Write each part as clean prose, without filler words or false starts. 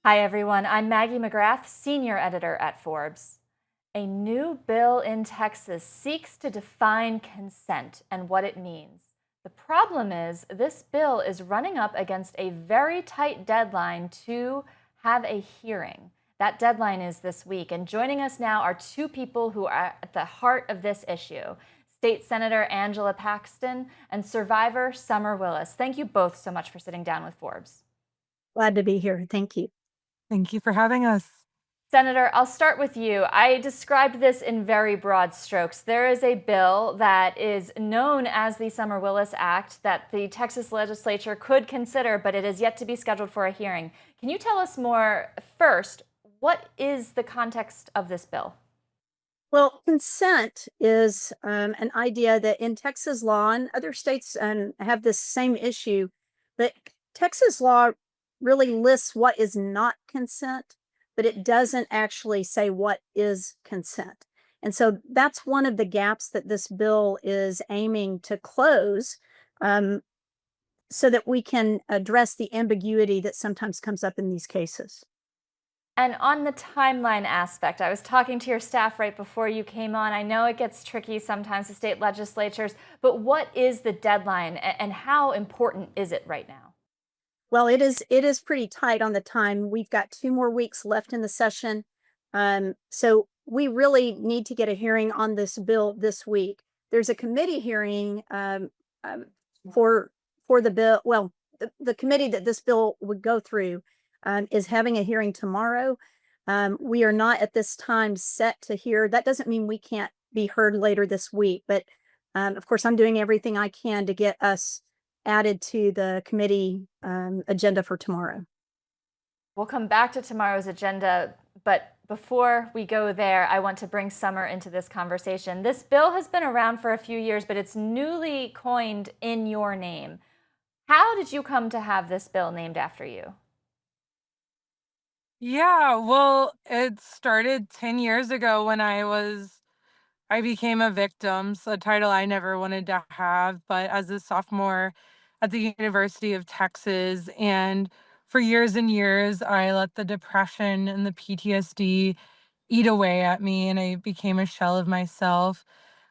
Hi, everyone. I'm Maggie McGrath, senior editor at Forbes. A new bill in Texas seeks to define consent and what it means. The problem is, this bill is running up against a very tight deadline to have a hearing. That deadline is this week. And joining us now are two people who are at the heart of this issue: State Senator Angela Paxton and survivor Summer Willis. Thank you both so much for sitting down with Forbes. Glad to be here. Thank you. Thank you for having us. Senator, I'll start with you. I described this in very broad strokes. There is a bill that is known as the Summer Willis Act that the Texas Legislature could consider, but it is yet to be scheduled for a hearing. Can you tell us more? First, what is the context of this bill? Well, consent is an idea that in Texas law and other states have this same issue, but Texas law really lists what is not consent, but it doesn't actually say what is consent. And so that's one of the gaps that this bill is aiming to close, um, so that we can address the ambiguity that sometimes comes up in these cases. And on the timeline aspect, I was talking to your staff right before you came on. I know it gets tricky sometimes with state legislatures, but what is the deadline and how important is it right now? Well, it is pretty tight on the time. We've got 2 more weeks left in the session. So we really need to get a hearing on this bill this week. There's a committee hearing um, for the bill. Well, the committee that this bill would go through is having a hearing tomorrow. We are not at this time set to hear. That doesn't mean we can't be heard later this week, but of course, I'm doing everything I can to get us added to the committee agenda for tomorrow. We'll come back to tomorrow's agenda, but before we go there, I want to bring Summer into this conversation. This bill has been around for a few years, but it's newly coined in your name. How did you come to have this bill named after you? Yeah, well, it started 10 years ago when I became a victim, so a title I never wanted to have, but as a sophomore at the University of Texas, and for years and years, I let the depression and the PTSD eat away at me, and I became a shell of myself.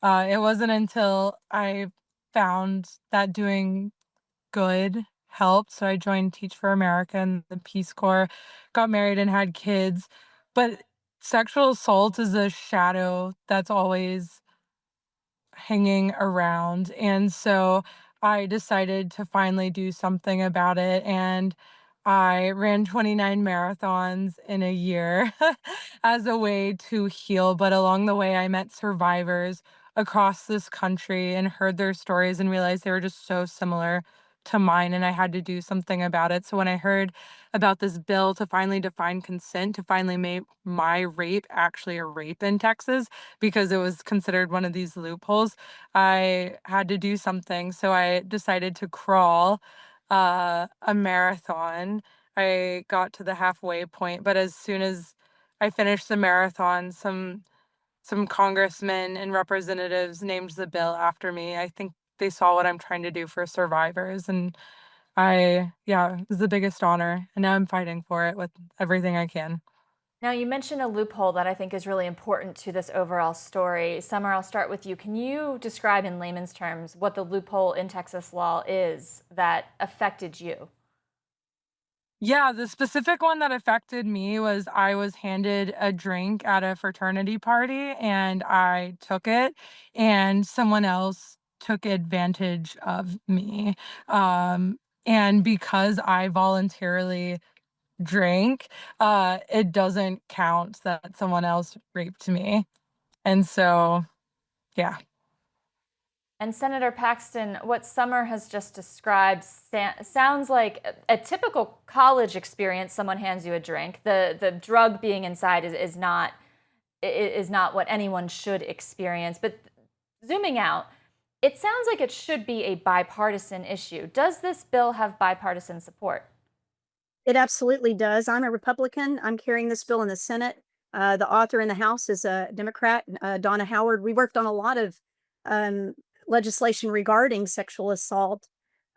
It wasn't until I found that doing good helped, so I joined Teach for America and the Peace Corps, got married and had kids, but sexual assault is a shadow that's always hanging around, and so I decided to finally do something about it, and I ran 29 marathons in a year as a way to heal, but along the way, I met survivors across this country and heard their stories and realized they were just so similar to mine, and I had to do something about it. So when I heard about this bill to finally define consent, to finally make my rape actually a rape in Texas, because it was considered one of these loopholes, I had to do something. So I decided to crawl a marathon. I got to the halfway point, but as soon as I finished the marathon, some congressmen and representatives named the bill after me. I think they saw what I'm trying to do for survivors, and yeah, it was the biggest honor, and now I'm fighting for it with everything I can. Now, you mentioned a loophole that I think is really important to this overall story. Summer, I'll start with you. Can you describe in layman's terms what the loophole in Texas law is that affected you? Yeah, the specific one that affected me was I was handed a drink at a fraternity party and I took it, and someone else took advantage of me. Um, and because I voluntarily drank, it doesn't count that someone else raped me. And so, yeah. And Senator Paxton, what Summer has just described sounds like a typical college experience. Someone hands you a drink. The drug being inside is not what anyone should experience. But zooming out, it sounds like it should be a bipartisan issue. Does this bill have bipartisan support? It absolutely does. I'm a Republican. I'm carrying this bill in the Senate. The author in the House is a Democrat, Donna Howard. We worked on a lot of um, legislation regarding sexual assault.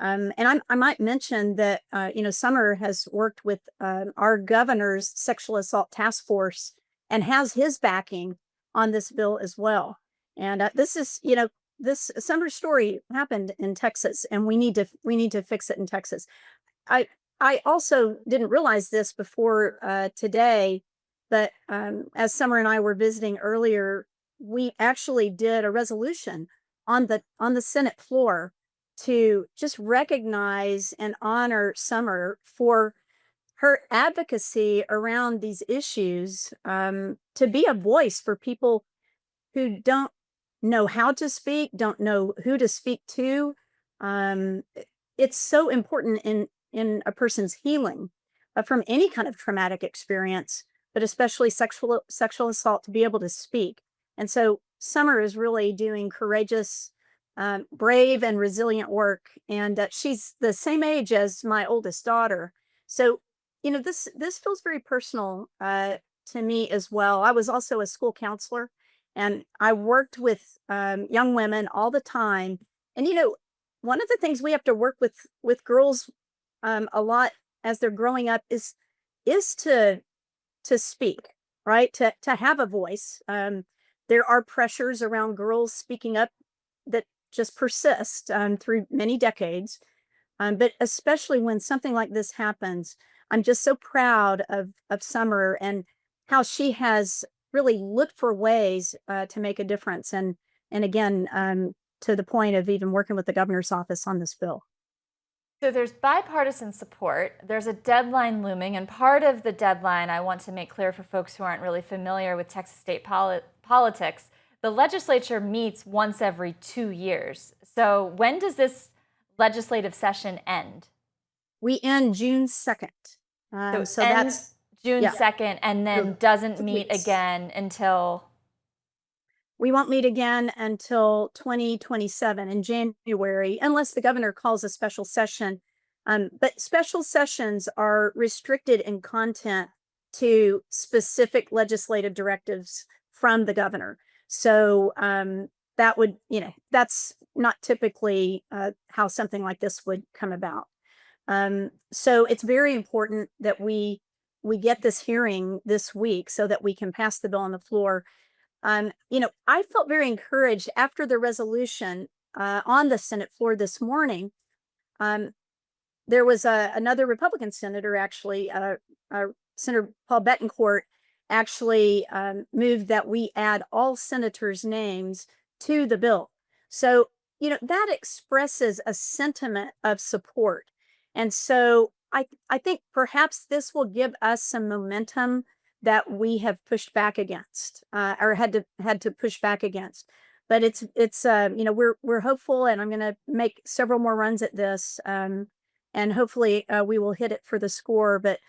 And I might mention that, Summer has worked with our governor's sexual assault task force and has his backing on this bill as well. And this Summer story happened in Texas, and we need to fix it in Texas. I I also didn't realize this before today, but as Summer and I were visiting earlier, we actually did a resolution on the Senate floor to just recognize and honor Summer for her advocacy around these issues, to be a voice for people who don't know how to speak, don't know who to speak to. It's so important in a person's healing from any kind of traumatic experience, but especially sexual assault, to be able to speak. And so Summer is really doing courageous, brave, and resilient work. And she's the same age as my oldest daughter. So this feels very personal to me as well. I was also a school counselor, and I worked with young women all the time. And one of the things we have to work with girls a lot as they're growing up is to speak, right? To have a voice. There are pressures around girls speaking up that just persist through many decades. But especially when something like this happens, I'm just so proud of Summer and how she has really looked for ways to make a difference. And again, to the point of even working with the governor's office on this bill. So there's bipartisan support, there's a deadline looming, and part of the deadline, I want to make clear for folks who aren't really familiar with Texas state politics, the legislature meets once every 2 years. So when does this legislative session end? We end June 2nd. So ends that's June yeah. 2nd and then June. doesn't 2 meet weeks. again until We won't meet again until 2027 in January, unless the governor calls a special session. But special sessions are restricted in content to specific legislative directives from the governor. So that's not typically how something like this would come about. So it's very important that we get this hearing this week so that we can pass the bill on the floor. I felt very encouraged after the resolution on the Senate floor this morning. Um, there was another Republican senator, actually, Senator Paul Bettencourt, actually moved that we add all senators' names to the bill. So, that expresses a sentiment of support. And so I think perhaps this will give us some momentum that we have pushed back against, or had to push back against. But we're hopeful, and I'm going to make several more runs at this, and hopefully we will hit it for the score. But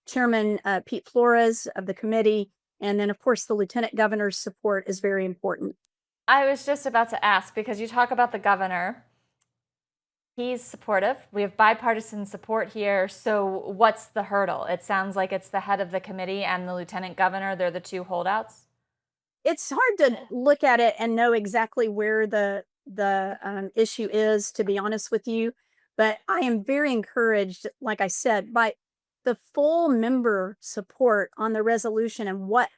Chairman Pete Flores of the committee, and then of course the Lieutenant Governor's support is very important. I was just about to ask, because you talk about the governor. He's supportive. We have bipartisan support here. So what's the hurdle? It sounds like it's the head of the committee and the lieutenant governor. They're the two holdouts. It's hard to look at it and know exactly where the issue is, to be honest with you. But I am very encouraged, like I said, by the full member support on the resolution and what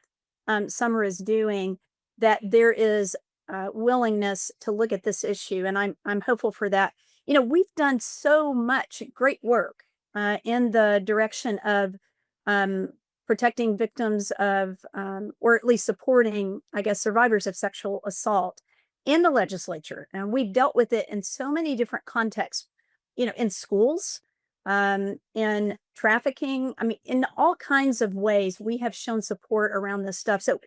Summer is doing, that there is willingness to look at this issue, and I'm hopeful for that. We've done so much great work in the direction of protecting victims of, or at least supporting, I guess, survivors of sexual assault in the legislature. And we've dealt with it in so many different contexts, in schools, in trafficking. I mean, in all kinds of ways, we have shown support around this stuff. So,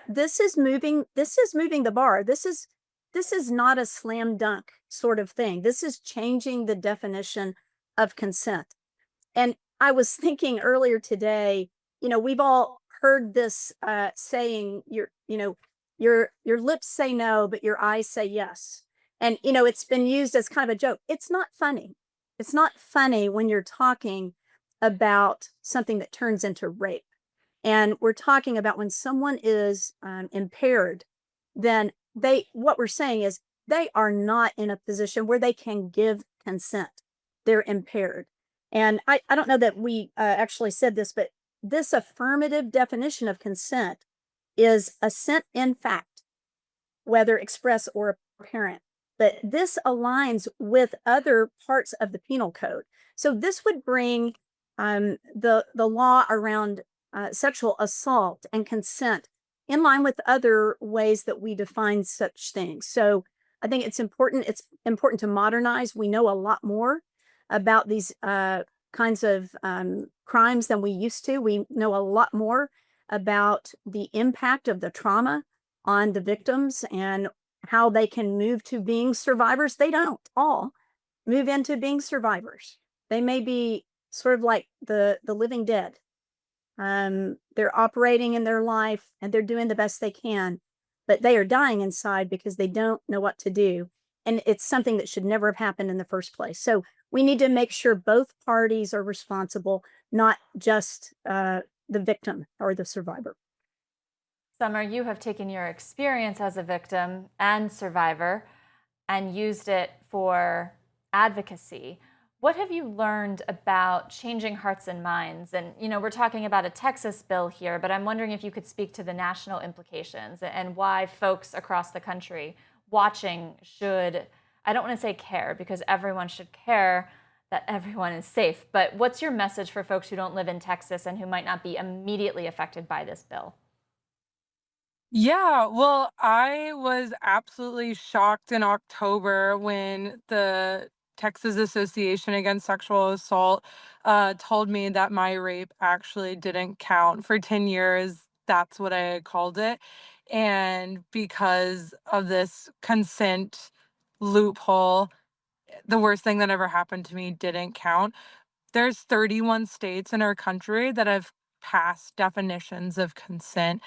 this is moving the bar. This is not a slam dunk sort of thing. This is changing the definition of consent. And I was thinking earlier today, we've all heard this saying, your lips say no, but your eyes say yes. And, it's been used as kind of a joke. It's not funny. It's not funny when you're talking about something that turns into rape. And we're talking about when someone is impaired, then what we're saying is they are not in a position where they can give consent. They're impaired. And I don't know that we actually said this, but this affirmative definition of consent is assent in fact, whether express or apparent. But this aligns with other parts of the penal code. So this would bring the law around sexual assault and consent in line with other ways that we define such things. So I think it's important. It's important to modernize. We know a lot more about these kinds of crimes than we used to. We know a lot more about the impact of the trauma on the victims and how they can move to being survivors. They don't all move into being survivors. They may be sort of like the living dead. They're operating in their life and they're doing the best they can, but they are dying inside because they don't know what to do. And it's something that should never have happened in the first place. So we need to make sure both parties are responsible, not just the victim or the survivor. Summer, you have taken your experience as a victim and survivor and used it for advocacy. What have you learned about changing hearts and minds? And, we're talking about a Texas bill here, but I'm wondering if you could speak to the national implications and why folks across the country watching should, I don't want to say care, because everyone should care that everyone is safe. But what's your message for folks who don't live in Texas and who might not be immediately affected by this bill? Yeah, well, I was absolutely shocked in October when the Texas Association Against Sexual Assault told me that my rape actually didn't count. For 10 years, that's what I had called it. And because of this consent loophole, the worst thing that ever happened to me didn't count. There's 31 states in our country that have passed definitions of consent,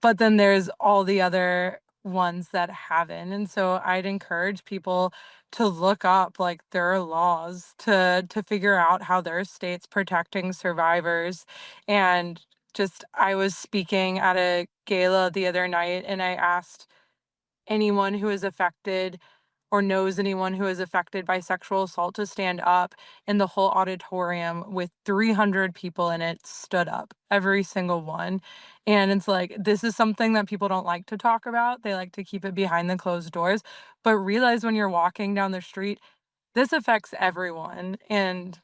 but then there's all the other ones that haven't, and so I'd encourage people to look up, like, their laws to figure out how their state's protecting survivors, and just I was speaking at a gala the other night, and I asked anyone who is affected or knows anyone who is affected by sexual assault to stand up, and the whole auditorium with 300 people in it stood up, every single one. And it's like, this is something that people don't like to talk about. They like to keep it behind the closed doors, but realize when you're walking down the street, this affects everyone, and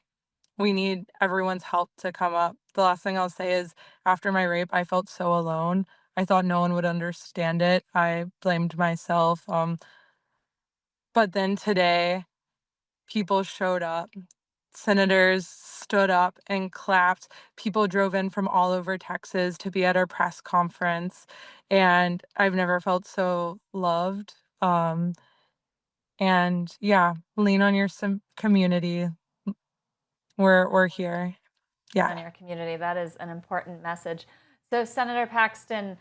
we need everyone's help to come up. The last thing I'll say is after my rape, I felt so alone. I thought no one would understand it. I blamed myself. But then today, people showed up. Senators stood up and clapped. People drove in from all over Texas to be at our press conference, and I've never felt so loved. And yeah, lean on your community. We're here. Yeah. In your community. That is an important message. So, Senator Paxton,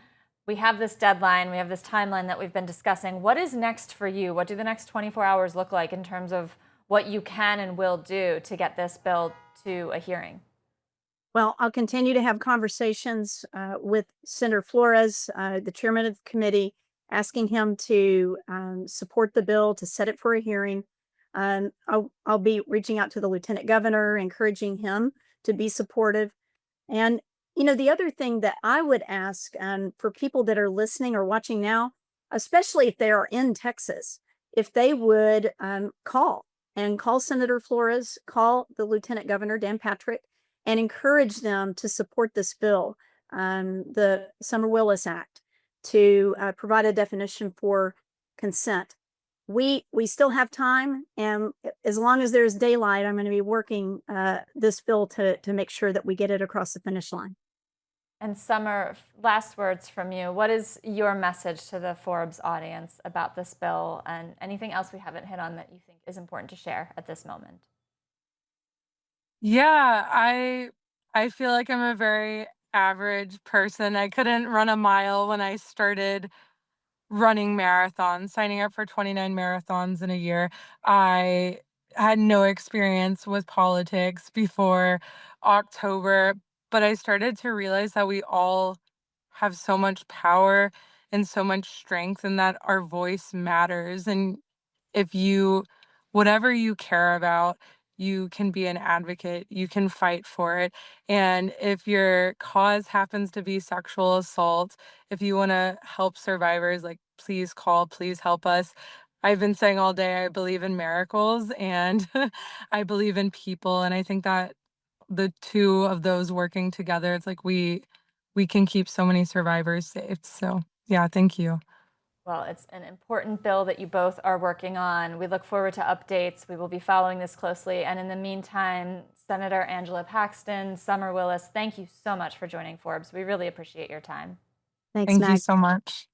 we have this deadline, we have this timeline that we've been discussing. What is next for you? What do the next 24 hours look like in terms of what you can and will do to get this bill to a hearing? Well, I'll continue to have conversations with Senator Flores, the chairman of the committee, asking him to support the bill, to set it for a hearing. I'll be reaching out to the lieutenant governor, encouraging him to be supportive. And, the other thing that I would ask for people that are listening or watching now, especially if they are in Texas, if they would call Senator Flores, call the lieutenant governor, Dan Patrick, and encourage them to support this bill, the Summer Willis Act, to provide a definition for consent. We still have time, and as long as there's daylight, I'm going to be working this bill to make sure that we get it across the finish line. And Summer, last words from you. What is your message to the Forbes audience about this bill and anything else we haven't hit on that you think is important to share at this moment? Yeah, I feel like I'm a very average person. I couldn't run a mile when I started running marathons, signing up for 29 marathons in a year. I had no experience with politics before October, but I started to realize that we all have so much power and so much strength and that our voice matters. And if you whatever you care about, you can be an advocate, you can fight for it. And if your cause happens to be sexual assault, if you want to help survivors, like please call, please help us. I've been saying all day, I believe in miracles and I believe in people. And I think that the two of those working together, it's like we can keep so many survivors safe. So yeah, thank you. Well, it's an important bill that you both are working on. We look forward to updates. We will be following this closely. And in the meantime, Senator Angela Paxton, Summer Willis, thank you so much for joining Forbes. We really appreciate your time. Thanks, Thank you Mag. so much.